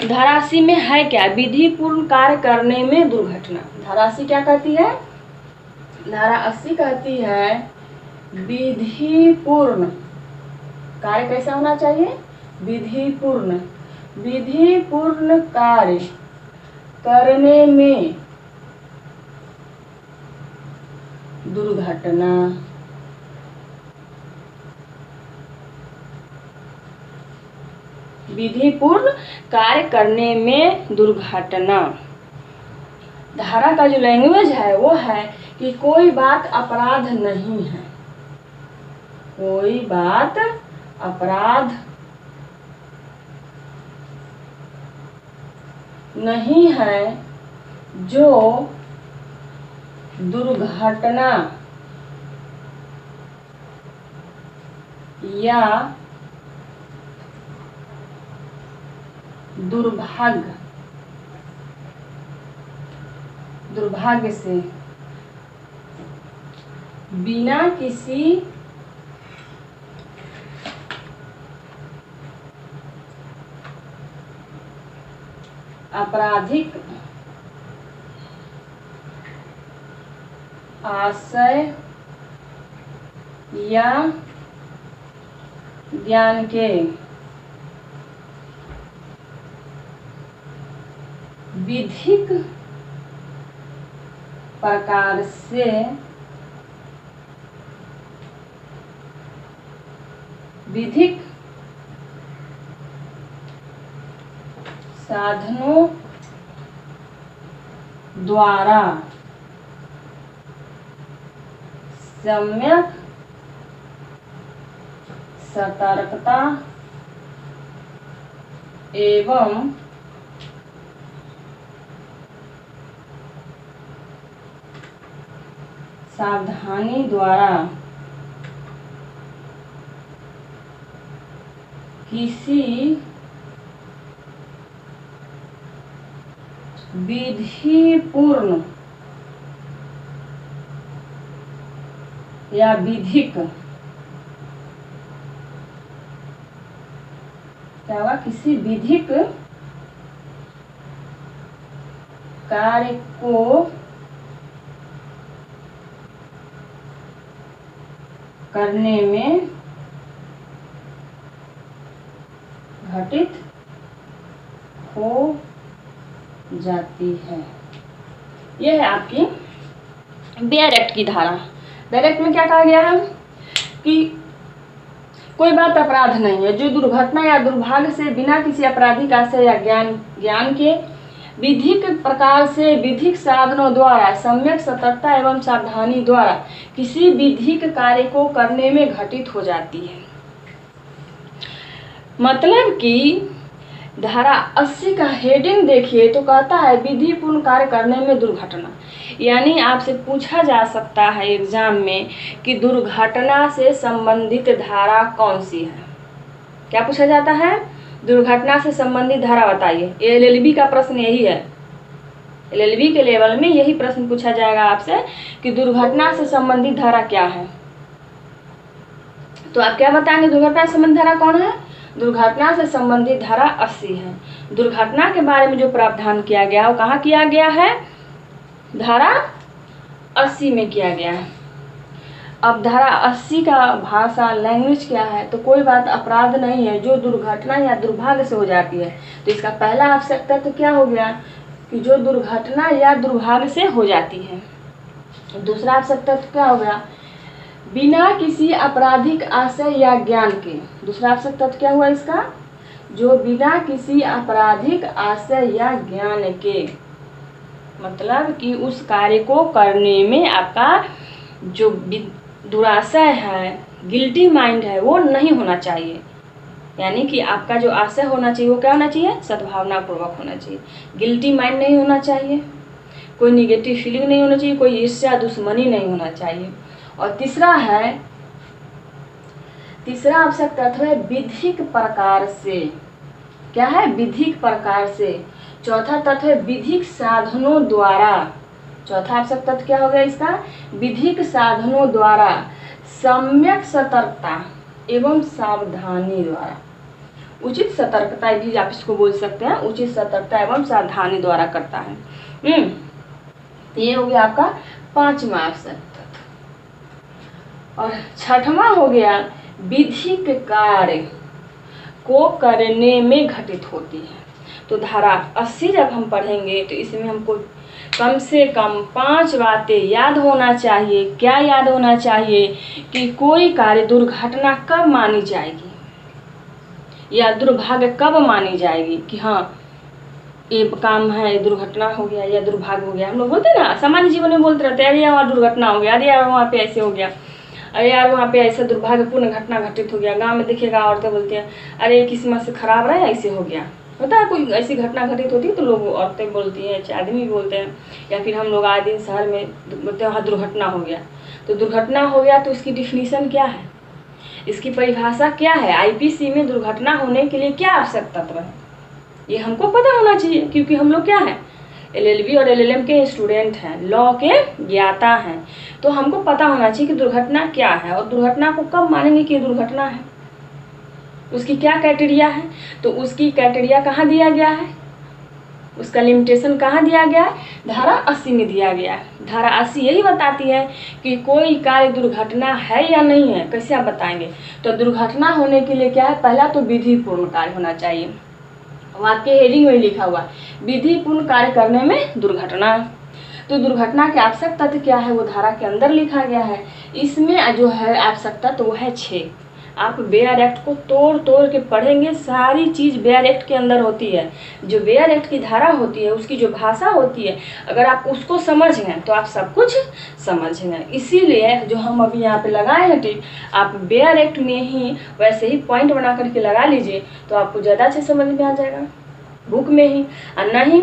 धारा 80 में है क्या? विधि पूर्ण कार्य करने में दुर्घटना। धारा 80 क्या कहती है? धारा 80 कहती है विधि पूर्ण कार्य कैसा होना चाहिए? विधि पूर्ण कार्य करने में दुर्घटना। विधि पूर्ण कार्य करने में दुर्घटना। धारा का जो लैंग्वेज है वो है कि कोई बात अपराध नहीं है, कोई बात अपराध नहीं है जो दुर्घटना या दुर्भाग्य से बिना किसी आपराधिक आशय या ज्ञान के विधिक प्रकार से विधिक साधनों द्वारा सम्यक सतर्कता एवं सावधानी द्वारा किसी विधिपूर्ण या विधिक क्या हुआ? किसी विधिक कार्य को करने में घटित हो जाती है। यह है आपकी बेयर एक्ट की धारा। बेयर एक्ट में क्या कहा गया है कि कोई बात अपराध नहीं है जो दुर्घटना या दुर्भाग्य से बिना किसी आपराधिक आशय या ज्ञान के विधिक प्रकार से विधिक साधनों द्वारा सम्यक सतर्कता एवं सावधानी द्वारा किसी विधिक कार्य को करने में घटित हो जाती है। मतलब कि धारा 80 का हेडिंग देखिए तो कहता है विधि पूर्ण कार्य करने में दुर्घटना। यानी आपसे पूछा जा सकता है एग्जाम में कि दुर्घटना से संबंधित धारा कौन सी है। क्या पूछा जाता है? दुर्घटना से संबंधित धारा बताइए। एलएलबी का प्रश्न यही है, एलएलबी के लेवल में यही प्रश्न पूछा जाएगा आपसे कि दुर्घटना से संबंधित धारा क्या है। तो आप क्या बताएंगे? दुर्घटना से संबंधित धारा कौन है? दुर्घटना से संबंधित धारा 80 है। दुर्घटना के बारे में जो प्रावधान किया गया वो कहाँ किया गया है? धारा 80 में किया गया है। अब धारा 80 का भाषा लैंग्वेज क्या है? तो कोई बात अपराध नहीं है जो दुर्घटना या दुर्भाग्य से हो जाती है। तो इसका पहला आवश्यकता तो क्या हो गया कि जो दुर्घटना या दुर्भाग्य से हो जाती है। दूसरा आवश्यकता तो क्या हो गया? बिना किसी आपराधिक आशय या ज्ञान के। दूसरा आवश्यकता तो क्या हुआ इसका? जो बिना किसी आपराधिक आशय या ज्ञान के, मतलब कि उस कार्य को करने में आपका जो दुराशय है, गिल्टी माइंड है, वो नहीं होना चाहिए। यानी कि आपका जो आशय होना चाहिए वो क्या होना चाहिए? सद्भावना पूर्वक होना चाहिए। गिल्टी माइंड नहीं होना चाहिए, कोई निगेटिव फीलिंग नहीं होना चाहिए, कोई ईर्ष्या दुश्मनी नहीं होना चाहिए। और तीसरा आवश्यक तत्व है विधिक प्रकार से। क्या है? विधिक प्रकार से। चौथा तत्व है विधिक साधनों द्वारा। चौथा आवश्यक तत्व क्या हो गया इसका? विधिक साधनों द्वारा सम्यक सतर्कता एवं सावधानी द्वारा। उचित सतर्कता भी आप इसको बोल सकते हैं, उचित सतर्कता एवं सावधानी द्वारा करता है। ये हो गया आपका 5वां आवश्यक तत्व। और 6वां हो गया विधिक कार्य को करने में घटित होती है। तो धारा 80 जब हम पढ़ेंगे तो इसमें हमको कम से कम 5 बातें याद होना चाहिए। क्या याद होना चाहिए कि कोई कार्य दुर्घटना कब मानी जाएगी या दुर्भाग्य कब मानी जाएगी, कि हाँ ये काम है दुर्घटना हो गया या दुर्भाग्य हो गया। हम लोग बोलते हैं ना, सामान्य जीवन में बोलते रहते हैं, अरे यार दुर्घटना हो गया, अरे यार वहाँ पे ऐसे हो गया, अरे यार वहाँ पे ऐसा दुर्भाग्यपूर्ण घटना घटित हो गया। गांव में देखिएगा औरतें बोलती हैं, अरे किस्मत से खराब रहा ऐसे हो गया। होता है कोई ऐसी घटना घटित होती है तो लोग औरतें बोलती हैं, आदमी भी बोलते हैं, या फिर हम लोग आए दिन शहर में बोलते हैं हाँ दुर्घटना हो गया। तो दुर्घटना हो गया तो इसकी डिफिनीशन क्या है, इसकी परिभाषा क्या है, आईपीसी में दुर्घटना होने के लिए क्या आवश्यक तत्व है, ये हमको पता होना चाहिए। क्योंकि हम लोग क्या है, एलएलबी और एलएलएम के स्टूडेंट हैं, लॉ के ज्ञाता हैं, तो हमको पता होना चाहिए कि दुर्घटना क्या है और दुर्घटना को कब मानेंगे कि दुर्घटना है, उसकी क्या क्राइटेरिया है। तो उसकी क्राइटेरिया कहाँ दिया गया है, उसका लिमिटेशन कहाँ दिया गया है, धारा 80 में दिया गया है। धारा 80 यही बताती है कि कोई कार्य दुर्घटना है या नहीं है। कैसे आप बताएंगे, तो दुर्घटना होने के लिए क्या है, पहला तो विधिपूर्ण कार्य होना चाहिए। वाक्य हेडिंग में लिखा हुआ विधिपूर्ण कार्य करने में दुर्घटना। तो दुर्घटना के आवश्यक तत्व क्या है वो धारा के अंदर लिखा गया है। इसमें जो है आवश्यक तत्व वो है 6। आप बेयर एक्ट को तोड़ तोड़ के पढ़ेंगे, सारी चीज़ बेयर एक्ट के अंदर होती है। जो बेयर एक्ट की धारा होती है उसकी जो भाषा होती है, अगर आप उसको समझ गए तो आप सब कुछ समझ गए। इसीलिए जो हम अभी यहाँ पे लगाए हैं टिक, आप बेयर एक्ट में ही वैसे ही पॉइंट बना करके लगा लीजिए तो आपको ज़्यादा अच्छे समझ में आ जाएगा बुक में ही। और नहीं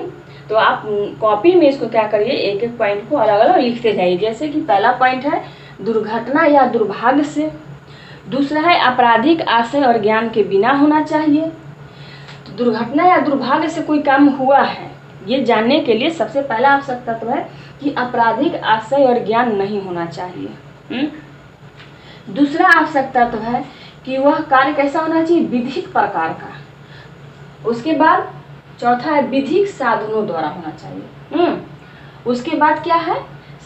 तो आप कॉपी में इसको क्या करिए, एक एक पॉइंट को अलग अलग लिखते जाइए। जैसे कि पहला पॉइंट है दुर्घटना या दुर्भाग्य से, दूसरा है आपराधिक आशय और ज्ञान के बिना होना चाहिए। तो दुर्घटना या दुर्भाग्य से कोई काम हुआ है ये जानने के लिए सबसे पहला आवश्यक तत्व है कि आपराधिक आशय और ज्ञान नहीं होना चाहिए। दूसरा आवश्यक तत्व है कि वह कार्य कैसा होना चाहिए, विधिक प्रकार का। उसके बाद चौथा है विधिक साधनों द्वारा होना चाहिए। उसके बाद क्या है,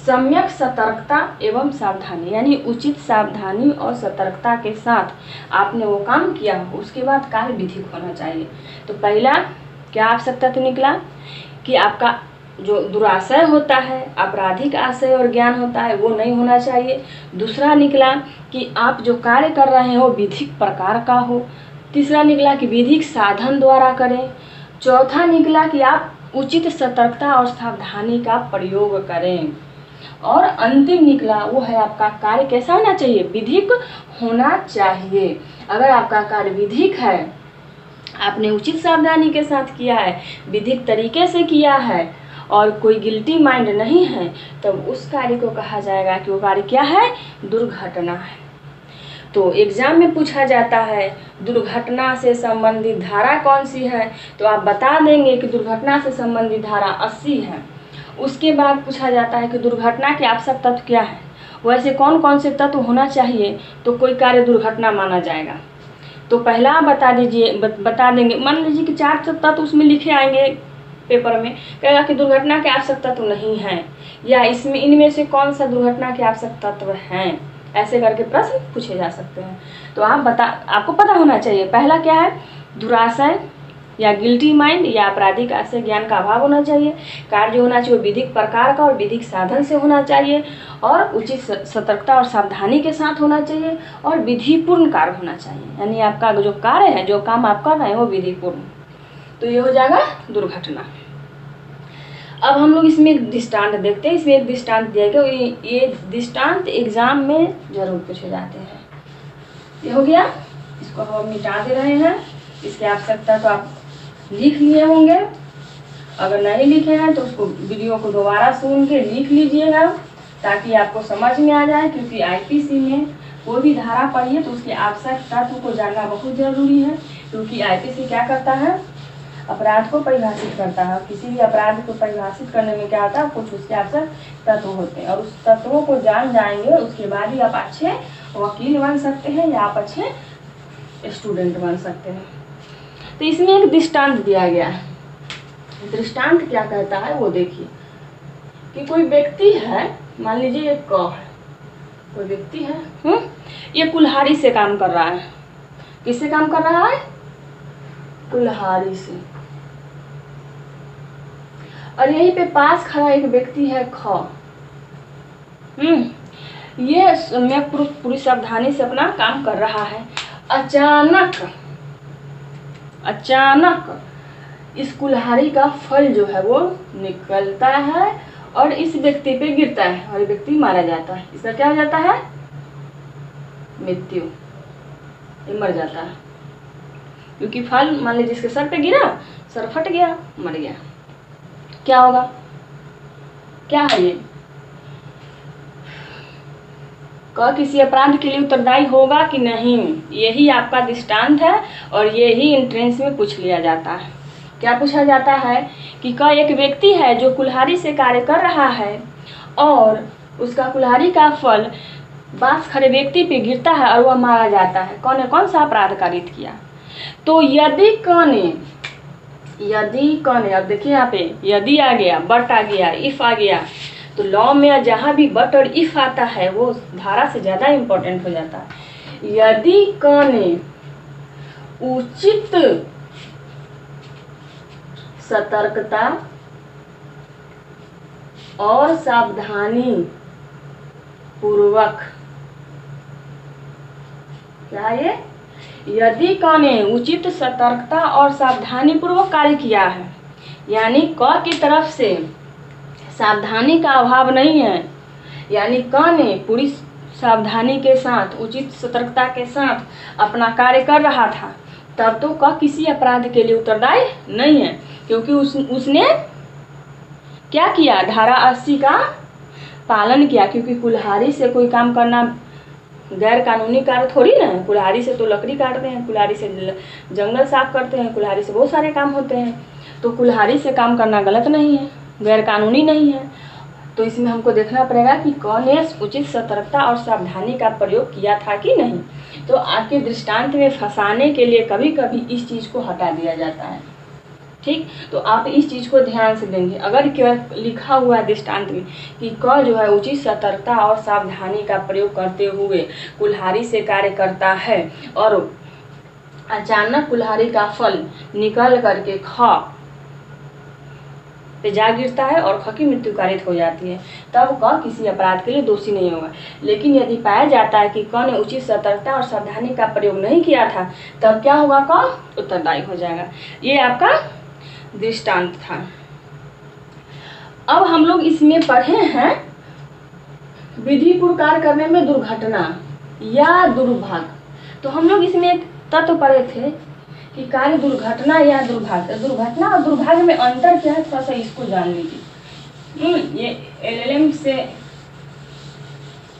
सम्यक सतर्कता एवं सावधानी, यानी उचित सावधानी और सतर्कता के साथ आपने वो काम किया हो, उसके बाद कार्य विधिक होना चाहिए। तो पहला क्या आवश्यकता तो निकला कि आपका जो दुराशय होता है, आपराधिक आशय और ज्ञान होता है वो नहीं होना चाहिए। दूसरा निकला कि आप जो कार्य कर रहे हैं वो विधिक प्रकार का हो। तीसरा निकला कि विधिक साधन द्वारा करें। चौथा निकला कि आप उचित सतर्कता और सावधानी का प्रयोग करें। और अंतिम निकला वो है आपका कार्य कैसा होना चाहिए, विधिक होना चाहिए। अगर आपका कार्य विधिक है, आपने उचित सावधानी के साथ किया है, विधिक तरीके से किया है और कोई गिल्टी माइंड नहीं है, तब उस कार्य को कहा जाएगा कि वो कार्य क्या है, दुर्घटना है। तो एग्जाम में पूछा जाता है दुर्घटना से संबंधित धारा कौन सी है, तो आप बता देंगे कि दुर्घटना से संबंधित धारा 80 है। उसके बाद पूछा जाता है कि दुर्घटना के आवश्यक तत्व क्या है, वैसे कौन कौन से तत्व होना चाहिए तो कोई कार्य दुर्घटना माना जाएगा। तो पहला बता दीजिए, बता देंगे। मान लीजिए कि 4 तत्व उसमें लिखे आएंगे पेपर में, कहेगा कि दुर्घटना के आवश्यक तत्व नहीं है, या इसमें इनमें से कौन सा दुर्घटना के आवश्यक तत्व हैं, ऐसे करके प्रश्न पूछे जा सकते हैं। तो आपको पता होना चाहिए पहला क्या है, दुराशय या गिल्टी माइंड या आपराधिक आशय ज्ञान का अभाव होना चाहिए। कार्य होना चाहिए विधिक प्रकार का और विधिक साधन से होना चाहिए और उचित सतर्कता और सावधानी के साथ होना चाहिए और विधिपूर्ण कार्य होना चाहिए, यानी आपका जो कार्य है, जो काम आप कर रहे हैं वो विधिपूर्ण। तो ये हो जाएगा दुर्घटना। अब हम लोग इसमें एक दृष्टांत देखते हैं। इसमें एक दृष्टांत दिया गया, ये दृष्टांत एग्जाम में जरूर पूछे जाते हैं। ये हो गया, इसको हम मिटा दे रहे हैं। इसकी आवश्यकता तो आप लिख लिए होंगे, अगर नहीं लिखे हैं तो उसको वीडियो को दोबारा सुन के लिख लीजिएगा ताकि आपको समझ में आ जाए। क्योंकि आईपीसी में कोई भी धारा पढ़िए तो उसके आवश्यक तत्व को जानना बहुत जरूरी है। क्योंकि आईपीसी क्या करता है, अपराध को परिभाषित करता है। किसी भी अपराध को परिभाषित करने में क्या होता है, कुछ उसके आवश्यक तत्व होते हैं और उस तत्वों को जान जाएंगे उसके बाद ही आप अच्छे वकील बन सकते हैं या आप अच्छे स्टूडेंट बन सकते हैं। तो इसमें एक दृष्टांत दिया गया है। दृष्टांत क्या कहता है वो देखिए कि कोई व्यक्ति है, मान लीजिए एक क है, कोई व्यक्ति है, ये कुल्हाड़ी से काम कर रहा है। किससे काम कर रहा है? कुल्हाड़ी से। और यहीं पे पास खड़ा एक व्यक्ति है ख। ये सम्यक पुरुष पूरी सावधानी से अपना काम कर रहा है। अचानक इस कुल्हाड़ी का फल जो है वो निकलता है और इस व्यक्ति पे गिरता है और ये व्यक्ति मारा जाता है। इसका क्या हो जाता है? मृत्यु। ये मर जाता है क्योंकि फल मान लीजिए जिसके सर पे गिरा, सर फट गया, मर गया। क्या होगा? क्या है ये? किसी अपराध के लिए उत्तरदायी होगा कि नहीं? यही आपका दृष्टांत है और यही एंट्रेंस में पूछ लिया जाता है। क्या पूछा जाता है कि एक व्यक्ति है जो कुल्हाड़ी से कार्य कर रहा है और उसका कुल्हाड़ी का फल पास खड़े व्यक्ति पे गिरता है और वह मारा जाता है। कौन सा अपराध कारित किया? तो यदि कौन, अब देखिए यहाँ पे यदि आ गया, बट आ गया, इफ आ गया, तो लॉ में जहाँ भी बट और इफ आता है वो धारा से ज़्यादा इम्पोर्टेंट हो जाता है। यदि कौन उचित सतर्कता और सावधानी पूर्वक, क्या ये? यदि क ने उचित सतर्कता और सावधानी पूर्वक कार्य किया है, यानी क की तरफ से सावधानी का अभाव नहीं है, यानी क ने पूरी सावधानी के साथ उचित सतर्कता के साथ अपना कार्य कर रहा था, तब तो क किसी अपराध के लिए उत्तरदायी नहीं है क्योंकि उसने क्या किया? धारा 80 का पालन किया। क्योंकि कुल्हाड़ी से कोई काम करना गैर कानूनी कार्य थोड़ी ना है। कुल्हाड़ी से तो लकड़ी काटते हैं, कुल्हाड़ी से जंगल साफ करते हैं, कुल्हाड़ी से बहुत सारे काम होते हैं। तो कुल्हाड़ी से काम करना गलत नहीं है, गैर कानूनी नहीं है। तो इसमें हमको देखना पड़ेगा कि कौन ने उचित सतर्कता और सावधानी का प्रयोग किया था कि नहीं। तो आपके दृष्टांत में फंसाने के लिए कभी कभी इस चीज़ को हटा दिया जाता है। ठीक, तो आप इस चीज़ को ध्यान से देंगे। अगर केवल लिखा हुआ है दृष्टांत में कि क जो है उचित सतर्कता और सावधानी का प्रयोग करते हुए कुल्हाड़ी से कार्य करता है और अचानक कुल्हाड़ी का फल निकल करके ख पे जा गिरता है और ख की मृत्यु कारित हो जाती है, तब क किसी अपराध के लिए दोषी नहीं होगा। लेकिन यदि पाया जाता है कि क ने उचित सतर्कता और सावधानी का प्रयोग नहीं किया था, तब क्या होगा? क उत्तरदायी हो जाएगा। ये आपका दृष्टांत था। अब हम लोग इसमें पढ़े हैं विधिपूर्ण कार्य करने में दुर्घटना या दुर्भाग्य। तो हम लोग इसमें एक तत्व पढ़े थे कि कार्य दुर्घटना या दुर्भाग्य। दुर्घटना और दुर्भाग्य में अंतर क्या है, थोड़ा सा इसको जान लीजिए। ये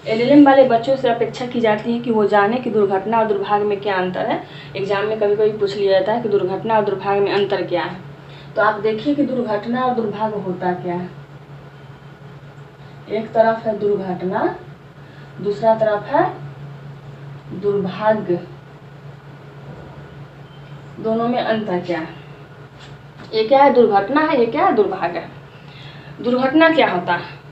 एलएलएम वाले बच्चों से अपेक्षा की जाती है कि वो जाने कि दुर्घटना और दुर्भाग्य में क्या अंतर है। एग्जाम में कभी कभी पूछ लिया जाता है कि दुर्घटना और दुर्भाग्य में अंतर क्या है। तो आप देखिए कि दुर्घटना और दुर्भाग्य होता क्या है। एक तरफ है दुर्घटना, दूसरा तरफ है दुर्भाग्य। दोनों में अंतर क्या है? ये क्या है? दुर्घटना है, ये क्या है? दुर्भाग्य है। दुर्घटना क्या होता है?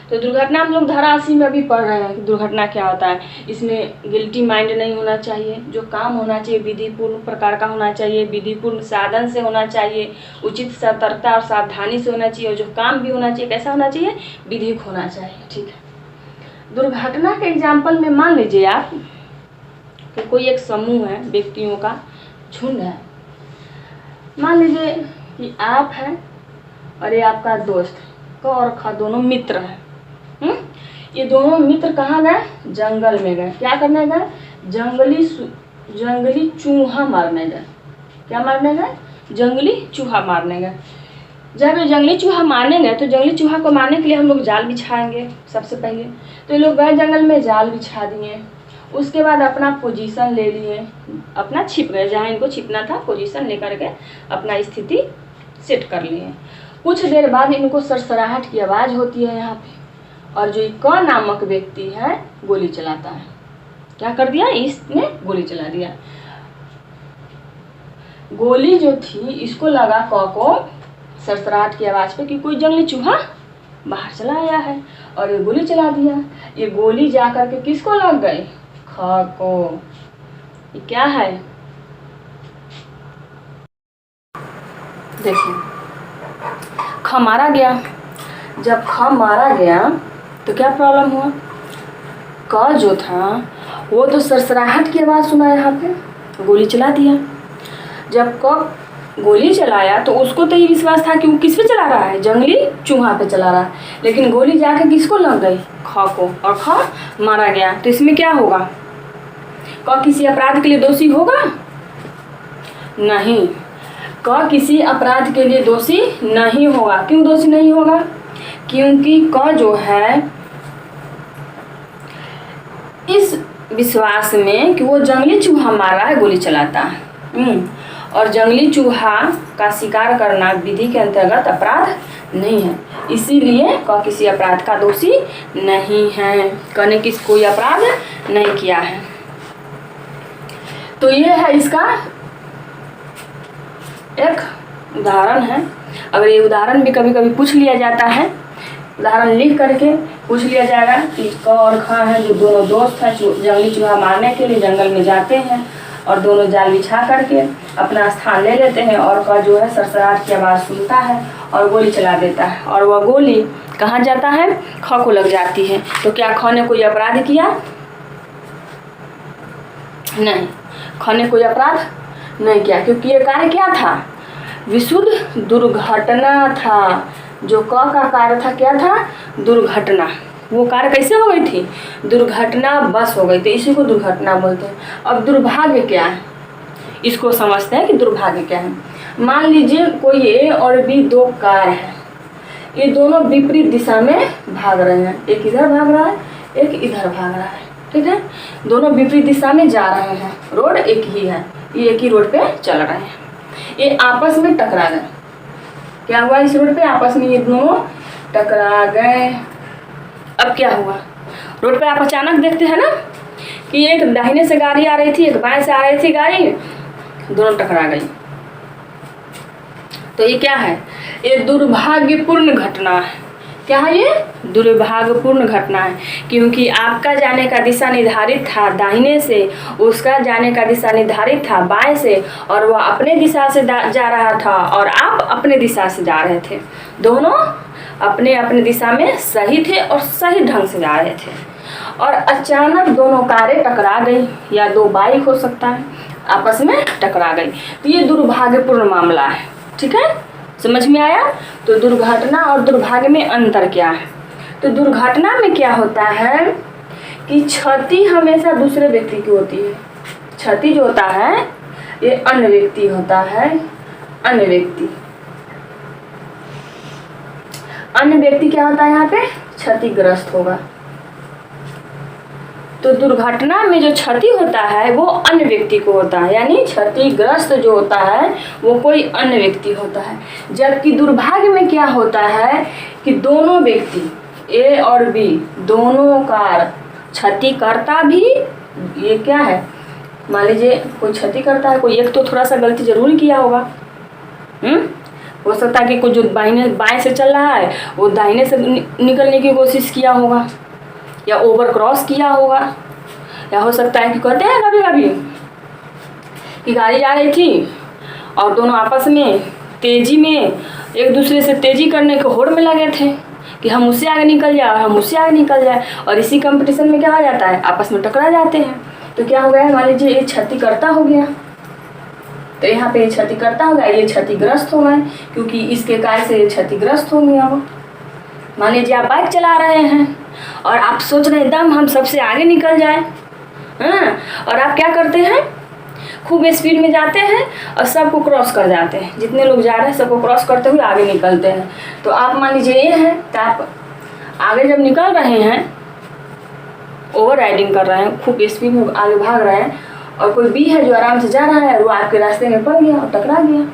तो दुर्घटना हम लोग धारा 80 में अभी पढ़ रहे हैं कि दुर्घटना क्या होता है। इसमें गिल्टी माइंड नहीं होना चाहिए, जो काम होना चाहिए विधिपूर्ण प्रकार का होना चाहिए, विधिपूर्ण साधन से होना चाहिए, उचित सतर्कता और सावधानी से होना चाहिए, और जो काम भी होना चाहिए कैसा होना चाहिए? विधिक होना चाहिए। ठीक है। दुर्घटना के एग्जाम्पल में मान लीजिए आप कि कोई एक समूह है, व्यक्तियों का झुंड है। मान लीजिए कि आप हैं और ये आपका दोस्त क और ख दोनों मित्र हैं। ये दोनों मित्र कहाँ गए? जंगल में गए। क्या करने गए? जंगली चूहा मारने गए। क्या मारने गए? जंगली चूहा मारने गए। जब ये जंगली चूहा मारने गए तो जंगली चूहा को मारने के लिए हम लोग जाल बिछाएंगे सबसे पहले। तो ये लोग गए जंगल में, जाल बिछा दिए। उसके बाद अपना पोजीशन ले लिए, अपना छिप गए, जहाँ इनको छिपना था पोजीशन लेकर के अपना स्थिति सेट कर लिए। कुछ देर बाद इनको सरसराहट की आवाज़ होती है यहाँ पे, और जो क नामक व्यक्ति है गोली चलाता है। क्या कर दिया? इसने गोली चला दिया। गोली जो थी इसको लगा क को सरसराहट की आवाज़ पे कि कोई जंगली चूहा बाहर चला आया है, और ये गोली चला दिया। ये गोली जा कर के किसको लग गई? ख को। ये क्या है? देखिए, ख मारा गया। जब ख मारा गया तो क्या प्रॉब्लम हुआ? क जो था वो तो सरसराहट की आवाज़ सुना यहाँ पे, गोली चला दिया। जब क गोली चलाया तो उसको तो ये विश्वास था कि वो किस पे चला रहा है? जंगली चूहा पे चला रहा है। लेकिन गोली जाके किसको लग गई? ख को, और ख मारा गया। तो इसमें क्या होगा? क किसी अपराध के लिए दोषी होगा? नहीं, क किसी अपराध के लिए दोषी नहीं होगा। क्यों दोषी नहीं होगा? क्योंकि क जो है इस विश्वास में कि वो जंगली चूहा मार रहा है, गोली चलाता है। और जंगली चूहा का शिकार करना विधि के अंतर्गत अपराध नहीं है, इसीलिए क किसी अपराध का दोषी नहीं है। क ने कोई अपराध नहीं किया है। तो ये है इसका एक उदाहरण है। अगर ये उदाहरण भी कभी कभी पूछ लिया जाता है, उदाहरण लिख करके पूछ लिया जाएगा कि क और ख हैं जो दोनों दोस्त हैं, जंगली चूहा मारने के लिए जंगल में जाते हैं और दोनों जाल बिछा करके अपना स्थान ले लेते हैं, और क जो है सरसराहट की आवाज़ सुनता है और गोली चला देता है, और वह गोली कहाँ जाता है? ख को लग जाती है। तो क्या ख ने कोई अपराध किया? नहीं, ख ने कोई अपराध नहीं किया, क्योंकि ये कार्य क्या था? विशुद्ध दुर्घटना था। जो क का कार्य था क्या था? दुर्घटना। वो कार्य कैसे हो गई थी? दुर्घटना बस हो गई थी, इसी को दुर्घटना बोलते हैं। अब दुर्भाग्य क्या है, इसको समझते हैं कि दुर्भाग्य क्या है। मान लीजिए कोई ए और बी दो कार है, ये दोनों विपरीत दिशा में भाग रहे हैं। एक इधर भाग रहा है, एक इधर भाग रहा है, ठीक है। दोनों विपरीत दिशा में जा रहे हैं, रोड एक ही है, ये एक ही रोड पे चल रहे हैं। ये आपस में टकरा गए। क्या हुआ? इस रोड पे आपस में ये दोनों टकरा गए। अब क्या हुआ? रोड पे आप अचानक देखते हैं ना कि एक दाहिने से गाड़ी आ रही थी, एक बाएं से आ रही थी गाड़ी, दोनों टकरा गई। तो ये क्या है? ये दुर्भाग्यपूर्ण घटना है। क्या है ये? दुर्भाग्यपूर्ण घटना है, क्योंकि आपका जाने का दिशा निर्धारित था दाहिने से, उसका जाने का दिशा निर्धारित था बाएं से, और वह अपने दिशा से जा रहा था और आप अपने दिशा से जा रहे थे। दोनों अपने अपने दिशा में सही थे और सही ढंग से जा रहे थे, और अचानक दोनों कारें टकरा गई, या दो बाइक हो सकता है, आपस में टकरा गई। तो ये दुर्भाग्यपूर्ण मामला है, ठीक है, समझ में आया? तो दुर्घटना और दुर्भाग्य में अंतर क्या है? तो दुर्घटना में क्या होता है कि क्षति हमेशा दूसरे व्यक्ति की होती है। क्षति जो होता है ये अन्य व्यक्ति होता है, अन्य व्यक्ति। अन्य व्यक्ति क्या होता है? यहाँ पे क्षतिग्रस्त होगा। तो दुर्घटना में जो क्षति होता है वो अन्य व्यक्ति को होता है, यानी क्षतिग्रस्त जो होता है वो कोई अन्य व्यक्ति होता है। जबकि दुर्भाग्य में क्या होता है कि दोनों व्यक्ति ए और बी दोनों का क्षतिकर्ता भी, ये क्या है, मान लीजिए कोई क्षति करता है, कोई एक तो थोड़ा सा गलती जरूर किया होगा। हो सकता है कि कोई जो बाएं से चल रहा है वो दाहिने से निकलने की कोशिश किया होगा, या ओवर क्रॉस किया होगा, या हो सकता है कि कहते हैं कभी कभी कि गाड़ी जा रही थी और दोनों आपस में तेजी में एक दूसरे से तेजी करने के होड़ में लगे थे कि हम उससे आगे निकल जाए, हम उससे आगे निकल जाए, और इसी कंपटीशन में क्या हो जाता है? आपस में टकरा जाते हैं। तो क्या हो गया? मान लीजिए ये क्षतिकर्ता हो गया, तो यहाँ पे क्षतिकर्ता हो गया, ये क्षतिग्रस्त हो गए, क्योंकि इसके कार्य से क्षतिग्रस्त हो गया। वो मान लीजिए आप बाइक चला रहे हैं और आप सोच रहे हैं एकदम हम सबसे आगे निकल जाए, और आप क्या करते हैं? खूब स्पीड में जाते हैं और सबको क्रॉस कर जाते हैं। जितने लोग जा रहे हैं सबको क्रॉस करते हुए आगे निकलते हैं। तो आप मान लीजिए ये है, तो आप आगे जब निकल रहे हैं, ओवर राइडिंग कर रहे हैं, खूब स्पीड में आगे भाग रहे हैं, और कोई बी है जो आराम से जा रहा है, वो आपके रास्ते में पड़ गया और टकरा गया।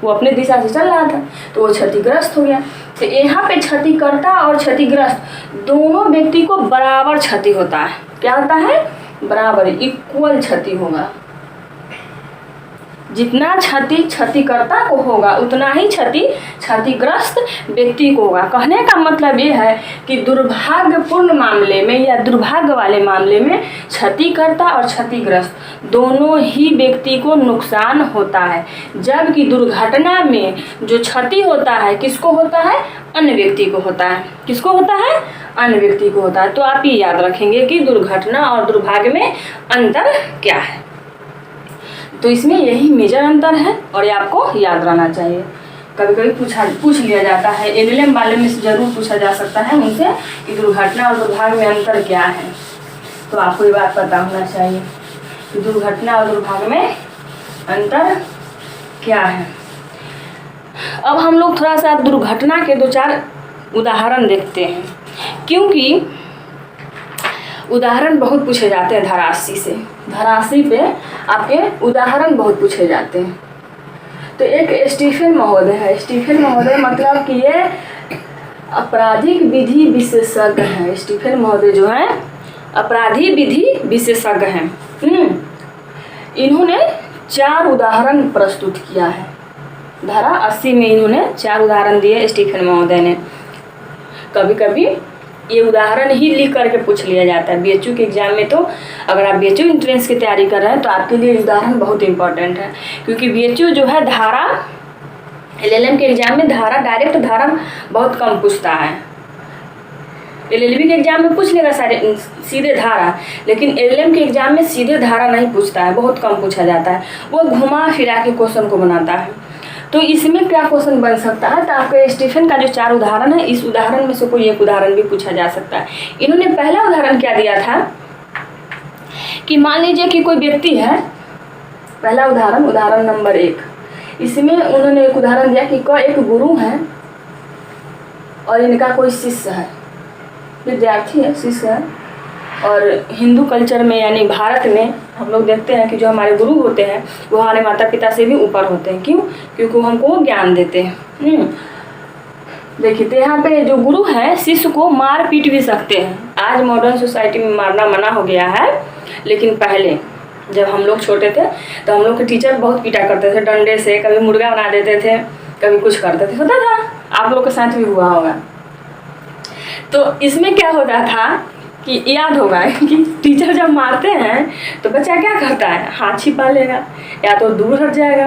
वो अपने दिशा से चल रहा था तो वो क्षतिग्रस्त हो गया। तो यहाँ पे क्षतिकर्ता और क्षतिग्रस्त दोनों व्यक्ति को बराबर क्षति होता है। क्या होता है? बराबर, इक्वल क्षति होगा। जितना क्षति क्षतिकर्ता को होगा उतना ही क्षति क्षतिग्रस्त व्यक्ति को होगा। कहने का मतलब ये है कि दुर्भाग्यपूर्ण मामले में या दुर्भाग्य वाले मामले में क्षतिकर्ता और क्षतिग्रस्त दोनों ही व्यक्ति को नुकसान होता है, जबकि दुर्घटना में जो क्षति होता है किसको होता है? अन्य व्यक्ति को होता है। किसको होता है? अन्य व्यक्ति को होता है। तो आप ये याद रखेंगे कि दुर्घटना और दुर्भाग्य में अंतर क्या है। तो इसमें यही मेजर अंतर है और ये आपको याद रहना चाहिए। कभी कभी पूछ लिया जाता है, एनएलएम वाले में से जरूर पूछा जा सकता है उनसे कि दुर्घटना और दुर्भाग्य में अंतर क्या है। तो आपको ये बात पता होना चाहिए कि दुर्घटना और दुर्भाग्य में अंतर क्या है। अब हम लोग थोड़ा सा दुर्घटना के 2-4 उदाहरण देखते हैं, क्योंकि उदाहरण बहुत पूछे जाते हैं धारा 80 से। धारा 80 पे आपके उदाहरण बहुत पूछे जाते हैं। तो एक स्टीफन महोदय है। स्टीफन महोदय मतलब कि ये आपराधिक विधि विशेषज्ञ हैं। स्टीफन महोदय जो है अपराधी विधि विशेषज्ञ हैं। इन्होंने 4 उदाहरण प्रस्तुत किया है। धारा 80 में इन्होंने 4 उदाहरण दिए स्टीफन महोदय ने। कभी कभी ये उदाहरण ही लिख करके पूछ लिया जाता है बीएचयू के एग्जाम में। तो अगर आप बीएचयू एंट्रेंस की तैयारी कर रहे हैं तो आपके लिए उदाहरण बहुत इंपॉर्टेंट है, क्योंकि बीएचयू जो है धारा एलएलएम के एग्जाम में डायरेक्ट धारा बहुत कम पूछता है। एलएलबी के एग्जाम में पूछ लेगा सीधे धारा, लेकिन एलएलएम के एग्जाम में सीधे धारा नहीं पूछता है, बहुत कम पूछा जाता है। वो घुमा फिरा के क्वेश्चन को बनाता है। तो इसमें क्या क्वेश्चन बन सकता है? तो आपके स्टीफन का जो 4 उदाहरण है, इस उदाहरण में से कोई एक उदाहरण भी पूछा जा सकता है। इन्होंने पहला उदाहरण क्या दिया था कि मान लीजिए कि कोई व्यक्ति है। पहला उदाहरण नंबर 1, इसमें उन्होंने एक उदाहरण दिया कि कोई एक गुरु है और इनका कोई शिष्य है, विद्यार्थी है, शिष्य है। और हिंदू कल्चर में यानी भारत में हम लोग देखते हैं कि जो हमारे गुरु होते हैं वो हमारे माता पिता से भी ऊपर होते हैं। क्यों? क्योंकि वो हमको ज्ञान देते हैं। देखिए, तो यहाँ पे जो गुरु है शिष्य को मार पीट भी सकते हैं। आज मॉडर्न सोसाइटी में मारना मना हो गया है, लेकिन पहले जब हम लोग छोटे थे तो हम लोग के टीचर बहुत पीटा करते थे डंडे से। कभी मुर्गा बना देते थे, कभी कुछ करते थे, होता था। आप लोग के साथ भी हुआ होगा। तो इसमें क्या होता था कि याद होगा कि टीचर जब मारते हैं तो बच्चा क्या करता है? हाथ छिपा लेगा या तो दूर हट जाएगा,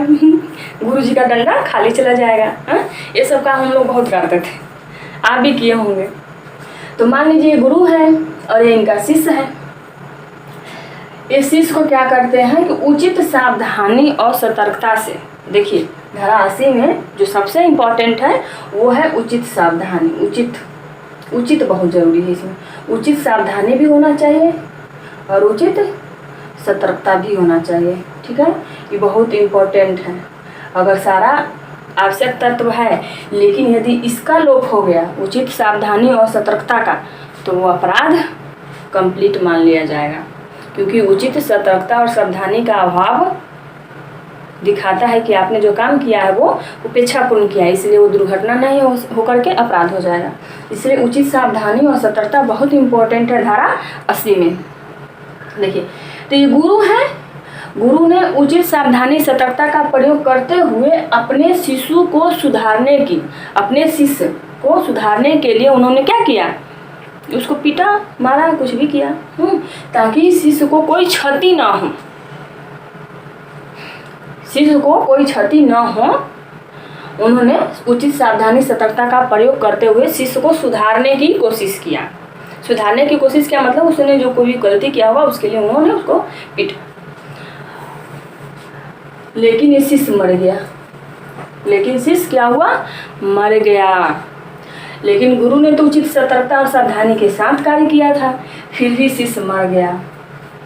गुरुजी का डंडा खाली चला जाएगा। ये सब काम हम लोग बहुत करते थे, आप भी किए होंगे। तो मान लीजिए गुरु है और ये इनका शिष्य है। इस शिष्य को क्या करते हैं कि उचित सावधानी और सतर्कता से, देखिए धारा 80 में जो सबसे इम्पोर्टेंट है वो है उचित सावधानी। उचित बहुत ज़रूरी है। इसमें उचित सावधानी भी होना चाहिए और उचित सतर्कता भी होना चाहिए। ठीक है, ये बहुत इम्पोर्टेंट है। अगर सारा आवश्यक तत्व है लेकिन यदि इसका लोप हो गया, उचित सावधानी और सतर्कता का, तो वो अपराध कंप्लीट मान लिया जाएगा। क्योंकि उचित सतर्कता और सावधानी का अभाव दिखाता है कि आपने जो काम किया है वो उपेक्षापूर्ण किया है, इसलिए वो दुर्घटना नहीं हो करके अपराध हो जाएगा। इसलिए उचित सावधानी और सतर्कता बहुत इम्पोर्टेंट है धारा 80 में। देखिए, तो ये गुरु है। गुरु ने उचित सावधानी सतर्कता का प्रयोग करते हुए अपने शिष्य को सुधारने के लिए उन्होंने क्या किया? उसको पीटा, मारा, कुछ भी किया, ताकि शिष्य को कोई क्षति ना हो। उन्होंने उचित सावधानी सतर्कता का प्रयोग करते हुए शिष्य को सुधारने की कोशिश किया। सुधारने की कोशिश क्या मतलब? उसने जो कोई गलती किया होगा उसके लिए उन्होंने उसको पीटा। लेकिन ये शिष्य मर गया। मर गया। लेकिन गुरु ने तो उचित सतर्कता और सावधानी के साथ कार्य किया था, फिर भी शिष्य मर गया।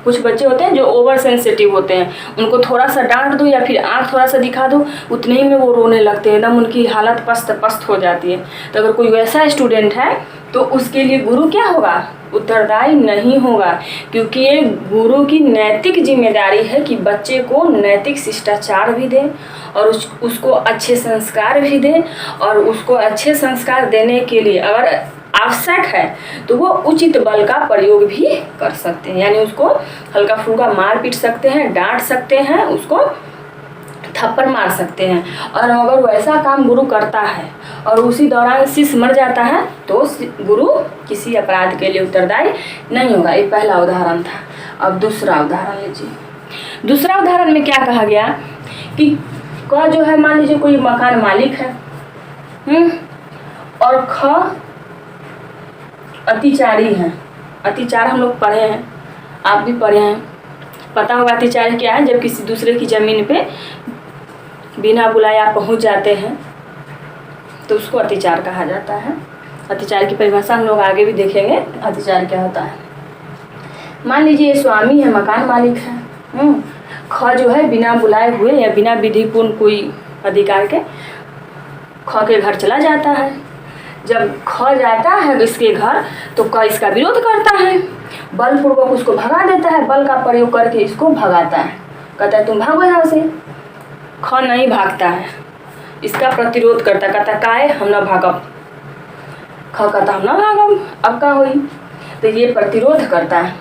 कुछ बच्चे होते हैं जो ओवर सेंसिटिव होते हैं, उनको थोड़ा सा डांट दो या फिर आँख थोड़ा सा दिखा दो, उतने ही में वो रोने लगते हैं, एकदम उनकी हालत पस्त हो जाती है। तो अगर कोई वैसा स्टूडेंट है तो उसके लिए गुरु क्या होगा? उत्तरदायी नहीं होगा, क्योंकि ये गुरु की नैतिक जिम्मेदारी है कि बच्चे को नैतिक शिष्टाचार भी दे और उसको अच्छे संस्कार भी दे। और उसको अच्छे संस्कार देने के लिए अगर आवश्यक है तो वो उचित बल का प्रयोग भी कर सकते हैं, यानी उसको हल्का फुल्का मार पीट सकते हैं, डांट सकते हैं उसको, थप्पड़ मार सकते हैं। और अगर वैसा काम गुरु करता है और उसी दौरान शिष्य मर जाता है तो गुरु किसी अपराध के लिए उत्तरदायी नहीं होगा। ये पहला उदाहरण था। अब दूसरा उदाहरण लीजिए। दूसरा उदाहरण में क्या कहा गया कि क जो है, मान लीजिए कोई मकान मालिक है और ख अतिचारी है। अतिचार हम लोग पढ़े हैं, आप भी पढ़े हैं, पता होगा अतिचारी क्या है। जब किसी दूसरे की ज़मीन पे बिना बुलाए आप पहुँच जाते हैं तो उसको अतिचार कहा जाता है। अतिचार की परिभाषा हम लोग आगे भी देखेंगे अतिचार क्या होता है। मान लीजिए स्वामी है, मकान मालिक है, ख जो है बिना बुलाए हुए या बिना विधिपूर्ण कोई अधिकार के ख के घर चला जाता है। जब ख जाता है इसके घर तो क इसका विरोध करता है, बलपूर्वक उसको भगा देता है, बल का प्रयोग करके इसको भगाता है, कहता है तुम भागो यहाँ से। ख नहीं भागता है, इसका प्रतिरोध करता, कहता काहे हम ना भागब। ख कहता हम ना भागब, अब का हुई, तो ये प्रतिरोध करता है।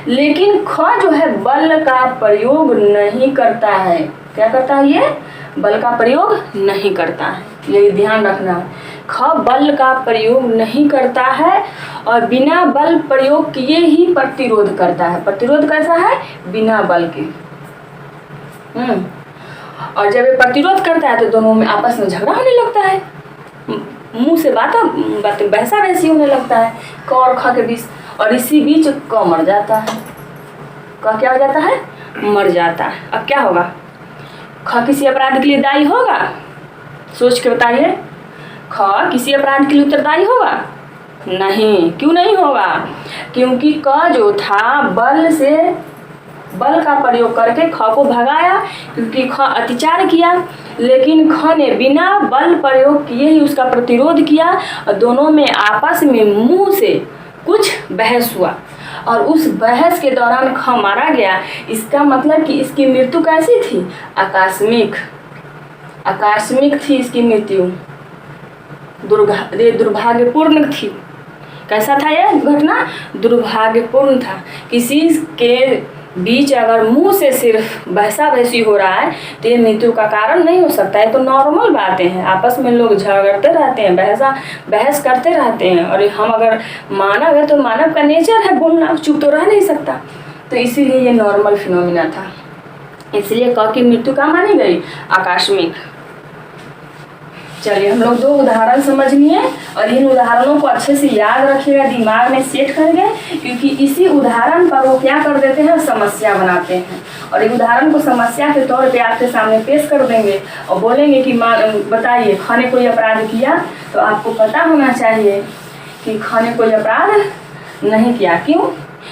लेकिन ख जो है बल का प्रयोग नहीं करता है। क्या करता है ये? बल का प्रयोग नहीं करता है, ये ध्यान रखना है। ख बल का प्रयोग नहीं करता है और बिना बल प्रयोग किए ही प्रतिरोध करता है। प्रतिरोध कैसा है? बिना बल के। और जब ये प्रतिरोध करता है तो दोनों में आपस में झगड़ा होने लगता है, मुंह से बहसा वैसी होने लगता है क और ख के बीच। और इसी बीच क मर जाता है। क क्या हो जाता है? मर जाता है। अब क्या होगा? ख किसी अपराध के लिए दायी होगा? सोच के बताइए। ख किसी अपराध के लिए उत्तरदायी होगा? नहीं। क्यों नहीं होगा? क्योंकि क जो था बल का प्रयोग करके ख को भगाया, क्योंकि ख अतिचार किया, लेकिन ख ने बिना बल प्रयोग किए ही उसका प्रतिरोध किया और दोनों में आपस में मुंह से कुछ बहस हुआ और उस बहस के दौरान ख मारा गया। इसका मतलब कि इसकी मृत्यु कैसी थी? आकस्मिक थी इसकी मृत्यु, दुर्भाग्यपूर्ण थी। कैसा था यह घटना? दुर्भाग्यपूर्ण था। किसी के बीच अगर मुंह से सिर्फ बहसा बहसी हो रहा है तो ये मृत्यु का कारण नहीं हो सकता है। तो नॉर्मल बातें हैं, आपस में लोग झगड़ते रहते हैं, बहस करते रहते हैं। और हम अगर मानव है तो मानव का नेचर है बोलना, चुप तो रह नहीं सकता। तो इसीलिए ये नॉर्मल फिनोमिना था। इसलिए क की मृत्यु क्या मानी गई? आकस्मिक। चलिए हम लोग दो उदाहरण समझ लिए और इन उदाहरणों को अच्छे से याद रखिएगा, दिमाग में सेट करेंगे, क्योंकि इसी उदाहरण पर वो क्या कर देते हैं? समस्या बनाते हैं। और एक उदाहरण को समस्या के तौर पे आपके सामने पेश कर देंगे और बोलेंगे कि बताइए ख ने कोई अपराध किया? तो आपको पता होना चाहिए कि ख ने कोई अपराध नहीं किया। क्यों?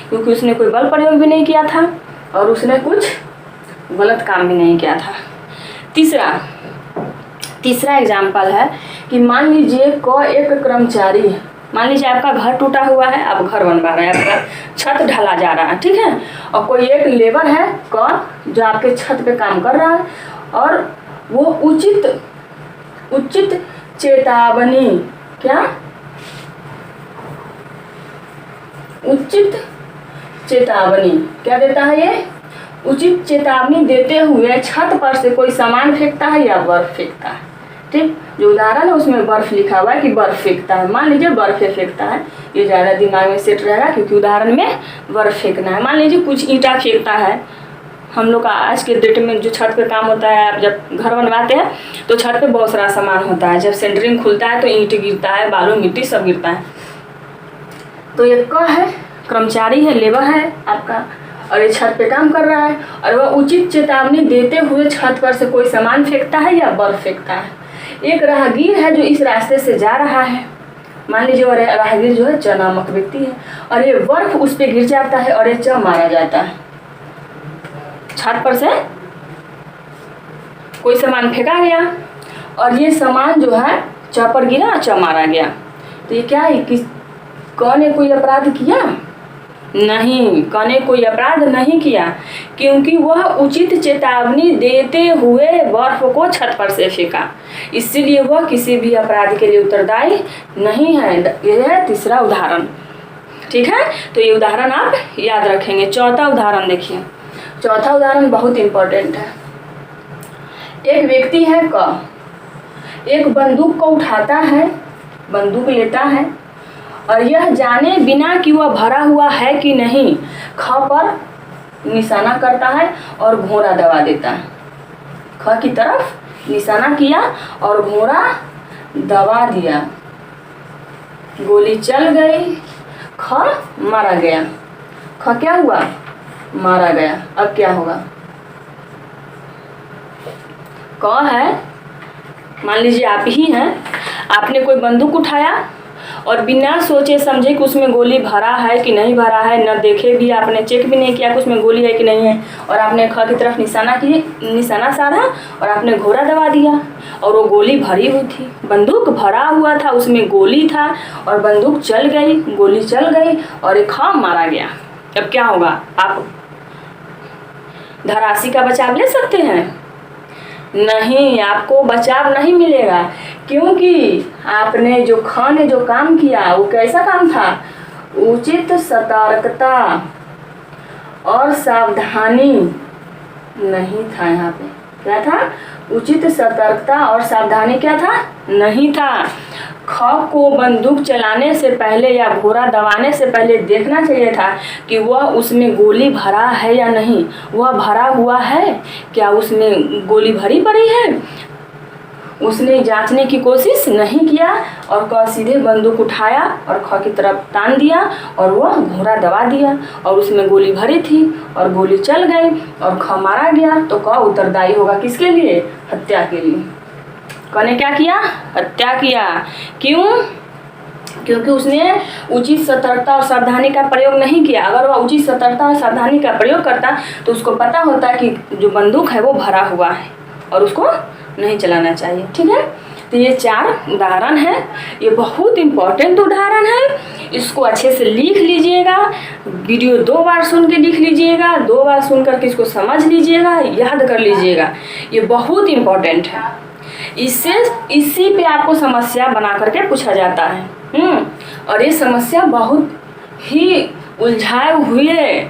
क्योंकि उसने कोई बल प्रयोग भी नहीं किया था और उसने कुछ गलत काम भी नहीं किया था। तीसरा एग्जाम्पल है कि मान लीजिए क एक कर्मचारी है। मान लीजिए आपका घर टूटा हुआ है, आप घर बनवा रहे हैं, आपका छत ढला जा रहा है, ठीक है। और कोई एक लेबर है क जो आपके छत पे काम कर रहा है और वो उचित चेतावनी क्या देता है? ये उचित चेतावनी देते हुए छत पर से कोई सामान फेंकता है या बर्फ फेंकता है। ठीक, जो उदाहरण है उसमें बर्फ लिखा हुआ है कि बर्फ फेंकता है। मान लीजिए बर्फ फेंकता है, ये ज़्यादा दिमाग में सेट रहेगा क्योंकि उदाहरण में बर्फ फेंकना है। मान लीजिए कुछ ईंटा फेंकता है। हम लोग का आज के डेट में जो छत पे काम होता है, आप जब घर बनवाते हैं तो छत पे बहुत सारा सामान होता है। जब सेंटरिंग खुलता है तो ईंट गिरता है, बालू मिट्टी सब गिरता है। तो ये क है, कर्मचारी है, लेबर है आपका, और ये छत पे काम कर रहा है और वह उचित चेतावनी देते हुए छत पर से कोई सामान फेंकता है या बर्फ फेंकता है। एक राहगीर है जो इस रास्ते से जा रहा है, मान लीजिए, और राहगीर जो है च नामक व्यक्ति है और ये बर्फ उस पे गिर जाता है और ये च मारा जाता है। छत पर से कोई सामान फेंका गया और ये सामान जो है च पर गिरा, च मारा गया। तो ये क्या है कि क ने कोई अपराध किया? नहीं, क ने कोई अपराध नहीं किया, क्योंकि वह उचित चेतावनी देते हुए बर्फ को छत पर से फेंका, इसलिए वह किसी भी अपराध के लिए उत्तरदायी नहीं है। यह है तीसरा उदाहरण। ठीक है, तो ये उदाहरण आप याद रखेंगे। चौथा उदाहरण देखिए। चौथा उदाहरण बहुत इम्पोर्टेंट है। एक व्यक्ति है क, एक बंदूक को उठाता है, बंदूक लेता है और यह जाने बिना कि वह भरा हुआ है कि नहीं ख पर निशाना करता है और घोड़ा दबा देता है। ख की तरफ निशाना किया और घोड़ा दबा दिया, गोली चल गई, ख मारा गया। ख क्या हुआ? मारा गया। अब क्या होगा? क है, मान लीजिए आप ही हैं, आपने कोई बंदूक उठाया और बिना सोचे समझे कि उसमें गोली भरा है कि नहीं भरा है, न देखे भी, आपने चेक भी नहीं किया कि उसमें गोली है कि नहीं है, और आपने ख की तरफ निशाना साधा और आपने घोड़ा दबा दिया और वो गोली भरी हुई थी, बंदूक भरा हुआ था, उसमें गोली था और बंदूक चल गई, गोली चल गई और एक ख मारा गया। अब क्या होगा? आप धराशी का बचाव ले सकते हैं? नहीं, आपको बचाव नहीं मिलेगा, क्योंकि आपने जो ख ने जो काम किया वो कैसा काम था? उचित सतर्कता और सावधानी नहीं था। यहाँ पे क्या था? उचित सतर्कता और सावधानी क्या था? नहीं था। ख को बंदूक चलाने से पहले या घोड़ा दबाने से पहले देखना चाहिए था कि वह उसमें गोली भरा है या नहीं, वह भरा हुआ है क्या, उसमें गोली भरी पड़ी है, उसने जांचने की कोशिश नहीं किया और क सीधे बंदूक उठाया और ख की तरफ तान दिया और वह घोड़ा दबा दिया और उसमें गोली भरी थी और गोली चल गई और ख मारा गया। तो क उत्तरदायी होगा किसके लिए? हत्या के लिए। क ने क्या किया? हत्या किया। क्यों? क्योंकि उसने उचित सतर्कता और सावधानी का प्रयोग नहीं किया। अगर वह उचित सतर्कता और सावधानी का प्रयोग करता तो उसको पता होता कि जो बंदूक है वो भरा हुआ है और उसको नहीं चलाना चाहिए। ठीक है, तो ये 4 उदाहरण है, ये बहुत इम्पोर्टेंट उदाहरण है, इसको अच्छे से लिख लीजिएगा, वीडियो 2 बार सुन के लिख लीजिएगा, 2 बार सुन करके इसको समझ लीजिएगा, याद कर लीजिएगा, ये बहुत इम्पोर्टेंट है। इसी पे आपको समस्या बना करके पूछा जाता है। और ये समस्या बहुत ही उलझाए हुए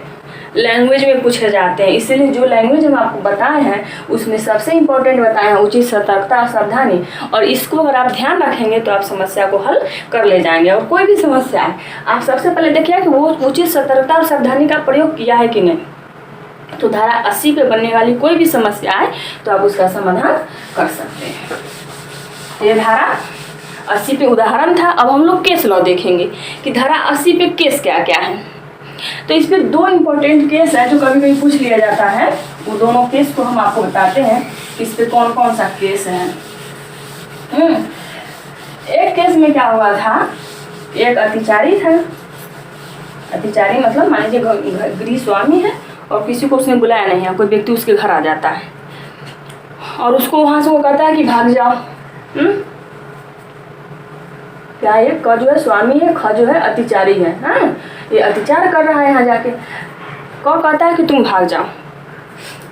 लैंग्वेज में पूछे जाते हैं, इसलिए जो लैंग्वेज हम आपको बताए हैं उसमें सबसे इम्पोर्टेंट बताए हैं उचित सतर्कता और सावधानी, और इसको अगर आप ध्यान रखेंगे तो आप समस्या को हल कर ले जाएंगे। और कोई भी समस्या है, आप सबसे पहले देखिए कि वो उचित सतर्कता और सावधानी का प्रयोग किया है कि नहीं। तो धारा 80 पे बनने वाली कोई भी समस्या है तो आप उसका समाधान कर सकते हैं। ये धारा 80 पे उदाहरण था। अब हम लोग केस लॉ देखेंगे कि धारा 80 पे केस क्या क्या है। तो इस पे 2 इम्पोर्टेंट केस है जो कभी कभी पूछ लिया जाता है, वो दोनों केस को हम आपको बताते हैं कि इस पे कौन कौन सा केस है। एक केस में क्या हुआ था, एक अतिचारी था। अतिचारी मतलब मान लीजिए गृह स्वामी है और किसी को उसने बुलाया नहीं है, कोई व्यक्ति उसके घर आ जाता है और उसको वहां से वो कहता है कि भाग जाओ। क्या है? क जो है स्वामी है, ख जो है अतिचारी है। ये अत्याचार कर रहा है यहाँ जाके। क कहता है कि तुम भाग जाओ,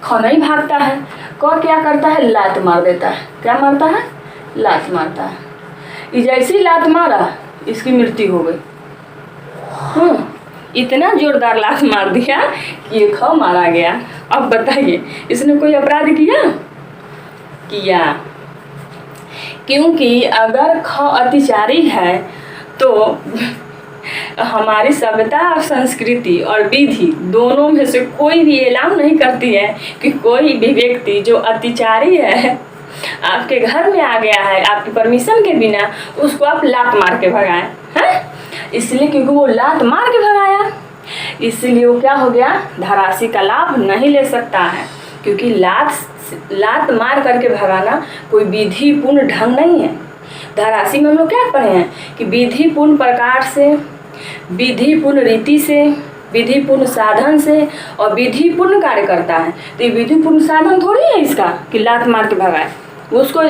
ख नहीं भागता है। क क्या करता है? लात मार देता है। क्या मारता है? लात मारता है। ये जैसी लात मारा इसकी मृत्यु हो गई। इतना जोरदार लात मार दिया कि ये ख मारा गया। अब बताइए इसने कोई अपराध किया? क्योंकि अगर ख अतिचारी है तो हमारी सभ्यता और संस्कृति और विधि दोनों में से कोई भी ऐलान नहीं करती है कि कोई भी व्यक्ति जो अतिचारी है आपके घर में आ गया है आपकी परमिशन के बिना, उसको आप लात मार के भगाएं। हैं? इसलिए क्योंकि वो लात मार के भगाया, इसलिए वो क्या हो गया? धारा 80 का लाभ नहीं ले सकता है, क्योंकि लात मार करके भगाना कोई विधिपूर्ण ढंग नहीं है। धारा 80 में हम लोग क्या पढ़े हैं कि विधिपूर्ण प्रकार से, विधिपूर्ण रीति से, विधिपूर्ण साधन से और विधिपूर्ण कार्य करता है। तो ये विधिपूर्ण साधन थोड़ी है इसका कि लात मार के भगाए, उसको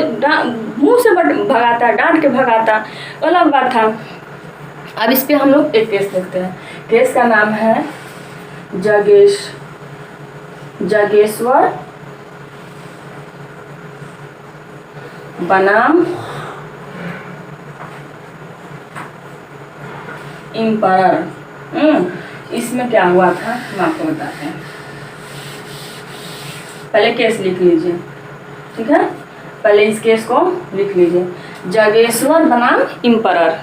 मुंह से भगाता, डांट के भगाता, अलग बात था। अब इस पे हम लोग एक केस देखते हैं। केस का नाम है जागेश्वर बनाम इम्पायर। इसमें क्या हुआ था हम आपको बताते हैं। पहले केस लिख लीजिए। ठीक है, पहले इस केस को लिख लीजिए, जागेश्वर बनाम इम्परर।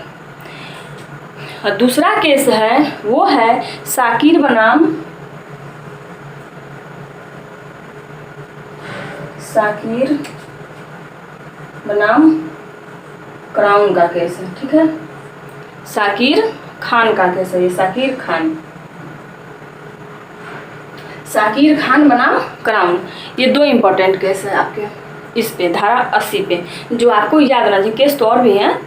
और दूसरा केस है वो है साकिर बनाम क्राउन का केस है। ठीक है, साकिर खान का केस है, ये साकिर खान बनाम क्राउन। ये दो इंपॉर्टेंट केस है आपके इस पे, धारा 80 पे, जो आपको याद रखना चाहिए। केस तो और भी हैं,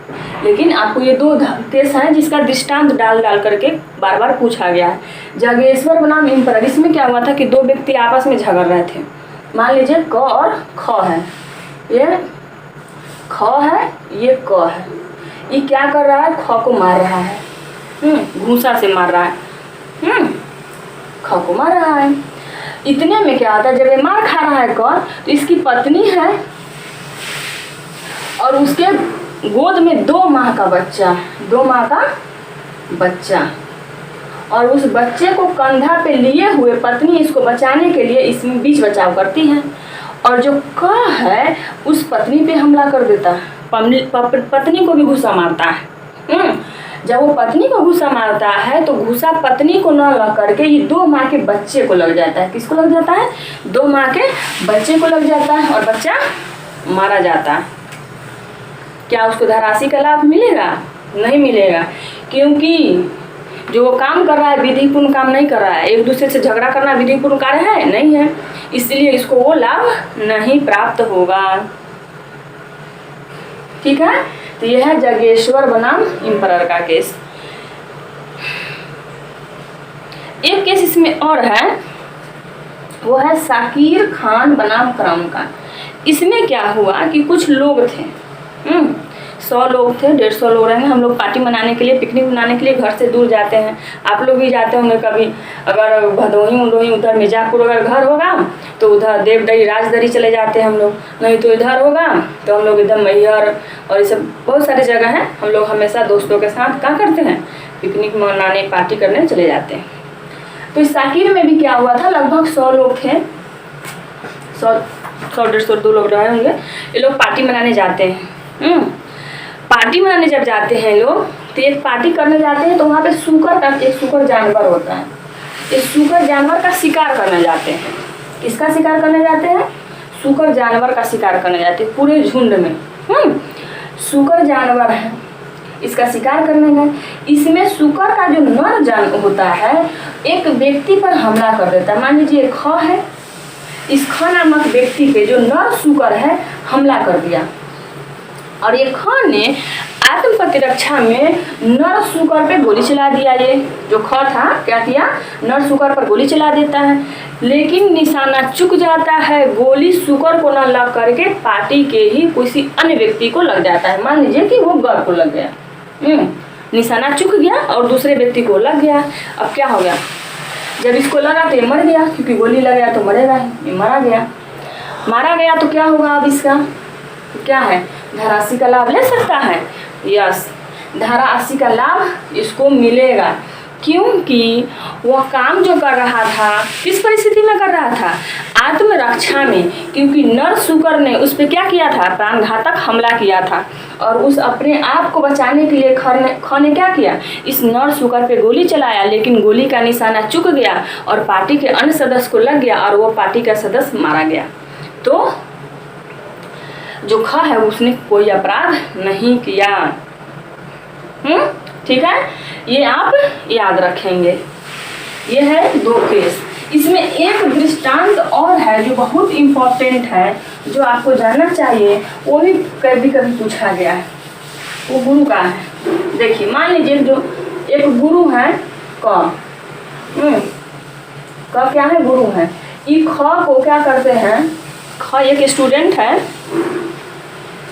लेकिन आपको ये दो केस हैं जिसका दृष्टांत डाल करके बार बार पूछा गया है। जागेश्वर बनाम इम्परर, इसमें क्या हुआ था कि दो व्यक्ति आपस में झगड़ रहे थे। मान लीजिए क और ख है, ये ख है, ये क है। ये क्या कर रहा है, ख को मार रहा है, घूंसा से मार रहा है, ख को मार रहा है। इतने में क्या होता है, जब ये मार खा रहा है क, तो इसकी पत्नी है और उसके गोद में 2 माह का बच्चा, और उस बच्चे को कंधा पे लिए हुए पत्नी इसको बचाने के लिए इसमें बीच बचाव करती है, और जो क है उस पत्नी पे हमला कर देता है, पत्नी को भी घुसा मारता है। जब वो पत्नी को घुसा मारता है तो घुसा पत्नी को न लग करके ये 2 माह के बच्चे को लग जाता है। किसको लग जाता है, 2 माह के बच्चे को लग जाता है, और बच्चा मारा जाता है। क्या उसको धारा 80 का लाभ मिलेगा? नहीं मिलेगा, क्योंकि जो वो काम कर रहा है विधिपूर्ण काम नहीं कर रहा है। एक दूसरे से झगड़ा करना विधिपूर्ण कार्य है? नहीं है, इसलिए इसको वो लाभ नहीं प्राप्त होगा। ठीक है, तो यह है जागेश्वर बनाम इम्परर का केस। एक केस इसमें और है, वो है साकिर खान बनाम क्राउन का। इसमें क्या हुआ कि कुछ लोग थे, 100 लोग थे, 150 लोग रहेंगे। हम लोग पार्टी मनाने के लिए, पिकनिक मनाने के लिए घर से दूर जाते हैं। आप लोग भी जाते होंगे कभी, अगर भदोही उधर मिर्जापुर अगर घर होगा तो उधर देवदरी राजदरी चले जाते हैं हम लोग, नहीं तो इधर होगा तो हम लोग इधर मैहर और ये सब बहुत सारी जगह है। हम लोग हमेशा दोस्तों के साथ क्या करते हैं, पिकनिक मनाने पार्टी करने चले जाते हैं। तो इस साकिर में भी क्या हुआ था, लगभग 100 लोग थे, 100-150 लोग रहे होंगे। ये लोग पार्टी मनाने जाते हैं। पार्टी मनाने जब जाते हैं लोग, तो एक पार्टी करने जाते हैं तो वहाँ पे एक सूकर जानवर होता है। इस सूकर जानवर का शिकार करने जाते हैं। किसका शिकार करने जाते हैं? सूकर जानवर का शिकार करने जाते हैं, पूरे झुंड में। सूकर जानवर है, इसका शिकार करने गए। इसमें सूकर का जो नर जान होता है, एक व्यक्ति पर हमला कर देता है। मान लीजिए ख है, इस ख नामक व्यक्ति पे जो नर सूकर है हमला कर दिया, और ये ख ने आत्म प्रतिरक्षा में नर सूकर पे गोली चला दिया। ये जो ख था क्या किया, नर सूकर पर गोली चला देता है, लेकिन निशाना चूक जाता है। गोली सूकर को न लग करके पार्टी के ही किसी अन्य व्यक्ति को लग जाता है। मान लीजिए कि वो गर को लग गया, निशाना चूक गया और दूसरे व्यक्ति को लग गया। अब क्या हो गया, जब इसको लगा तो ये मर गया, क्योंकि गोली लग गया तो मरेगा ही, ये मारा गया तो क्या होगा, अब इसका क्या है, धारा 80 का लाभ ले सकता है। यस, धारा 80 का लाभ इसको मिलेगा, क्योंकि वह काम जो कर रहा था किस परिस्थिति में कर रहा था, आत्मरक्षा में। क्योंकि नर सूकर ने उस पर क्या किया था, प्राणघातक हमला किया था, और उस अपने आप को बचाने के लिए ख ने क्या किया, इस नर सूकर पे गोली चलाया, लेकिन गोली का निशाना चूक गया और पार्टी के अन्य सदस्य को लग गया और वो पार्टी का सदस्य मारा गया। तो जो ख है उसने कोई अपराध नहीं किया। ठीक है, ये आप याद रखेंगे। ये है 2 केस। इसमें एक दृष्टांत और है जो बहुत इम्पोर्टेंट है, जो आपको जानना चाहिए, वो भी कभी पूछा गया है। वो गुरु का है। देखिए, मान लीजिए जो एक गुरु है क क्या है, गुरु है। ये ख को क्या करते हैं, ख एक स्टूडेंट है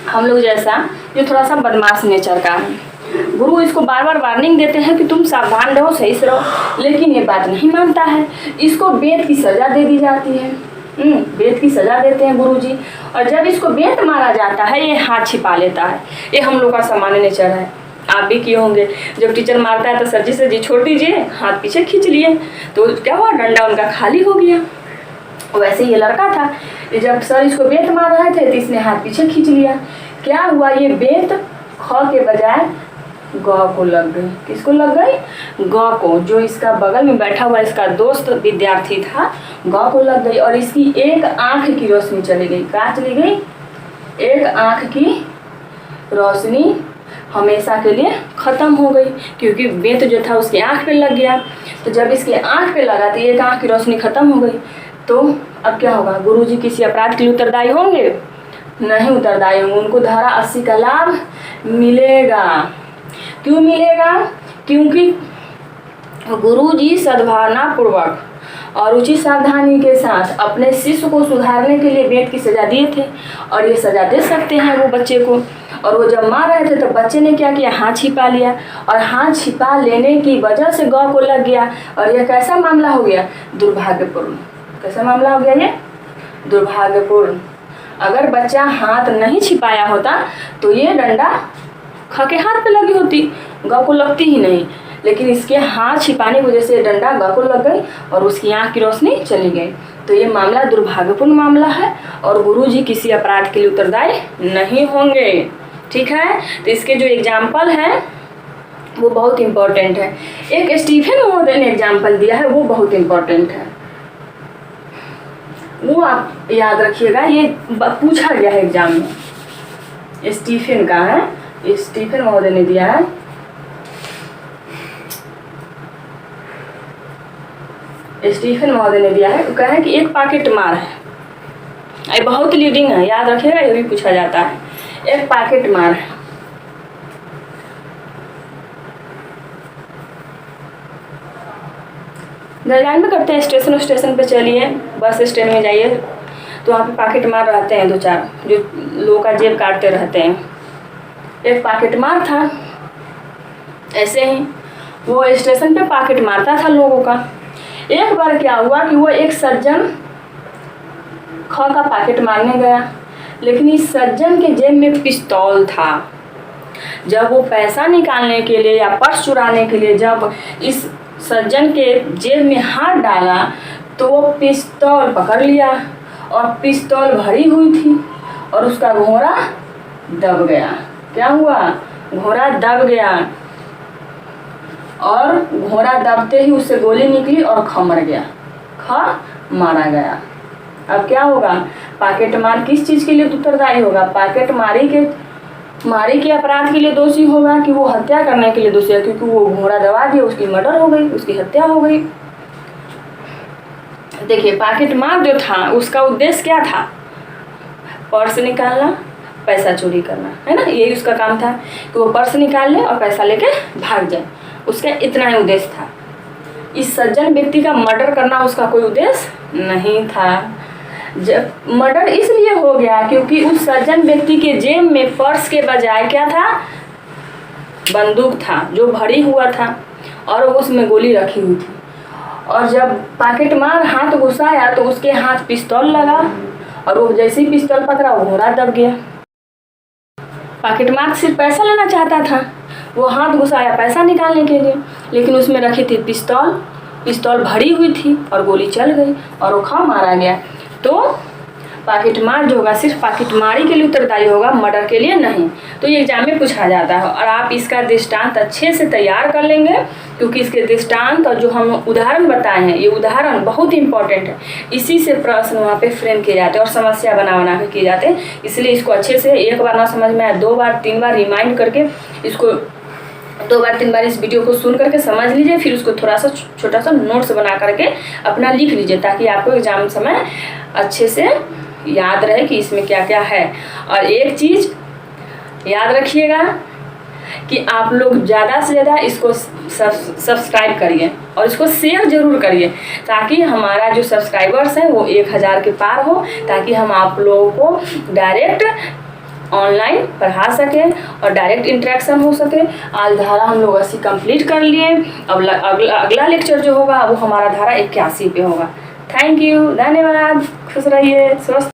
हम लोग जैसा, जो थोड़ा सा बदमाश नेचर का है। गुरु इसको बार बार वार्निंग देते हैं कि तुम सावधान रहो, सही से रहो, लेकिन ये बात नहीं मानता है। इसको बेत की सजा दे दी जाती है। बेत की सजा देते हैं गुरुजी, और जब इसको बेत मारा जाता है ये हाथ छिपा लेता है। ये हम लोग का सामान्य नेचर है, आप भी किए होंगे। जब टीचर मारता है तो सर जी छोड़ दीजिए, हाथ पीछे खींच लिए, तो क्या हुआ, डंडा उनका खाली हो गया। वैसे ये लड़का था, ये जब सर इसको बेत मार रहे थे तो इसने हाथ पीछे खींच लिया। क्या हुआ, ये बेत ख के बजाय ग को लग गई। किसको लग गई? ग को। जो इसका बगल में बैठा हुआ इसका दोस्त विद्यार्थी था, ग को लग गई और इसकी एक आंख की रोशनी चली गई। कहाँ चली गई? एक आंख की रोशनी हमेशा के लिए ख़त्म हो गई, क्योंकि बेत जो था उसकी आंख पे लग गया। तो जब इसके आंख पे लगा तो एक आंख की रोशनी ख़त्म हो गई। तो अब क्या होगा? गुरुजी किसी अपराध के लिए उत्तरदायी होंगे? नहीं उत्तरदायी होंगे। उनको धारा 80 का लाभ मिलेगा। क्यों मिलेगा? क्योंकि गुरुजी सद्भावना पूर्वक और उचित सावधानी के साथ अपने शिष्य को सुधारने के लिए बेत की सजा दिए थे, और ये सजा दे सकते हैं वो बच्चे को। और वो जब मार रहे थे तो बच्चे ने क्या किया? हाथ छिपा लिया, और हाथ छिपा लेने की वजह से गौ को लग गया। और यह कैसा मामला हो गया? दुर्भाग्यपूर्ण। कैसा मामला हो गया ये? दुर्भाग्यपूर्ण। अगर बच्चा हाथ नहीं छिपाया होता तो ये डंडा ख के हाथ पे लगी होती, गौ को लगती ही नहीं। लेकिन इसके हाथ छिपाने की वजह से डंडा ग को लग गई और उसकी आंख की रोशनी चली गई। तो ये मामला दुर्भाग्यपूर्ण मामला है और गुरुजी किसी अपराध के लिए उत्तरदायी नहीं होंगे। ठीक है, तो इसके जो एग्जाम्पल हैं वो बहुत इम्पोर्टेंट है। एक स्टीफन महोदय ने एग्जाम्पल दिया है, वो बहुत इम्पोर्टेंट है, वो आप याद रखिएगा। ये पूछा गया है एग्जाम में, स्टीफन का है, स्टीफन महोदय ने दिया है। स्टीफन महोदय ने दिया है, वो कहा है कि एक पॉकेट मार है, ये बहुत लीडिंग है, याद रखिएगा, ये भी पूछा जाता है। एक पॉकेट मार है, दरगान में करते हैं। स्टेशन पे चलिए, बस स्टैंड में जाइए तो वहाँ पे पॉकेट मार रहते हैं 2-4 जो लोगों का जेब काटते रहते हैं। एक पॉकेट मार था, ऐसे ही वो स्टेशन पे पॉकेट मारता था लोगों का। एक बार क्या हुआ कि वो एक सज्जन ख का पॉकेट मारने गया, लेकिन इस सज्जन के जेब में पिस्तौल था। जब वो पैसा निकालने के लिए या पर्स चुराने के लिए जब इस सज्जन के जेब में हाथ डाला तो वो पिस्तौल पकड़ लिया और पिस्तौल भरी हुई थी और उसका घोड़ा दब गया। क्या हुआ? घोड़ा दब गया और घोड़ा दबते ही उससे गोली निकली और ख मर गया, ख मारा गया। अब क्या होगा? पॉकेट मार किस चीज़ के लिए उत्तरदायी होगा? पॉकेट मारी के अपराध के लिए दोषी होगा कि वो हत्या करने के लिए दोषी है, क्योंकि वो घोड़ा दबा दिया, उसकी मर्डर हो गई, उसकी हत्या हो गई। देखिए, पॉकेट मार जो था उसका उद्देश्य क्या था? पर्स निकालना, पैसा चोरी करना, है ना, यही उसका काम था कि वो पर्स निकाल ले और पैसा लेके भाग जाए। उसका इतना ही उद्देश्य था। इस सज्जन व्यक्ति का मर्डर करना उसका कोई उद्देश्य नहीं था। जब मर्डर इसलिए हो गया क्योंकि उस सज्जन व्यक्ति के जेब में पर्स के बजाय क्या था? बंदूक था जो भरी हुआ था और उसमें गोली रखी हुई थी। और जब पॉकेट मार हाथ घुसाया तो उसके हाथ पिस्तौल लगा और वो जैसे ही पिस्तौल पकड़ा वो घोड़ा दब गया। पॉकेट मार सिर्फ पैसा लेना चाहता था, वो हाथ घुसाया पैसा निकालने के लिए, लेकिन उसमें रखी थी पिस्तौल भरी हुई थी और गोली चल गई और वो खा मारा गया। तो पॉकेट मार जो होगा सिर्फ पॉकेट मारी के लिए उत्तरदायी होगा, मर्डर के लिए नहीं। तो ये एग्जाम में पूछा जाता है और आप इसका दृष्टांत अच्छे से तैयार कर लेंगे, क्योंकि इसके दृष्टांत और जो हम उदाहरण बताए हैं ये उदाहरण बहुत इंपॉर्टेंट है। इसी से प्रश्न वहाँ पे फ्रेम किए जाते हैं और समस्या बना के किए जाते हैं। इसलिए इसको अच्छे से एक बार ना समझ में आए 2 बार 3 बार रिमाइंड करके इसको 2 बार 3 बार इस वीडियो को सुन करके समझ लीजिए, फिर उसको थोड़ा सा छोटा सा नोट्स बना करके अपना लिख लीजिए, ताकि आपको एग्जाम समय अच्छे से याद रहे कि इसमें क्या क्या है। और एक चीज़ याद रखिएगा कि आप लोग ज़्यादा से ज़्यादा इसको सब्सक्राइब करिए और इसको शेयर ज़रूर करिए, ताकि हमारा जो सब्सक्राइबर्स हैं वो 1000 के पार हो, ताकि हम आप लोगों को डायरेक्ट ऑनलाइन पढ़ा सकें और डायरेक्ट इंटरेक्शन हो सके। आज धारा हम लोग 80 कंप्लीट कर लिए। अब अगला लेक्चर जो होगा वो हमारा धारा 81 पे होगा। थैंक यू, धन्यवाद, खुश रहिए, स्वस्थ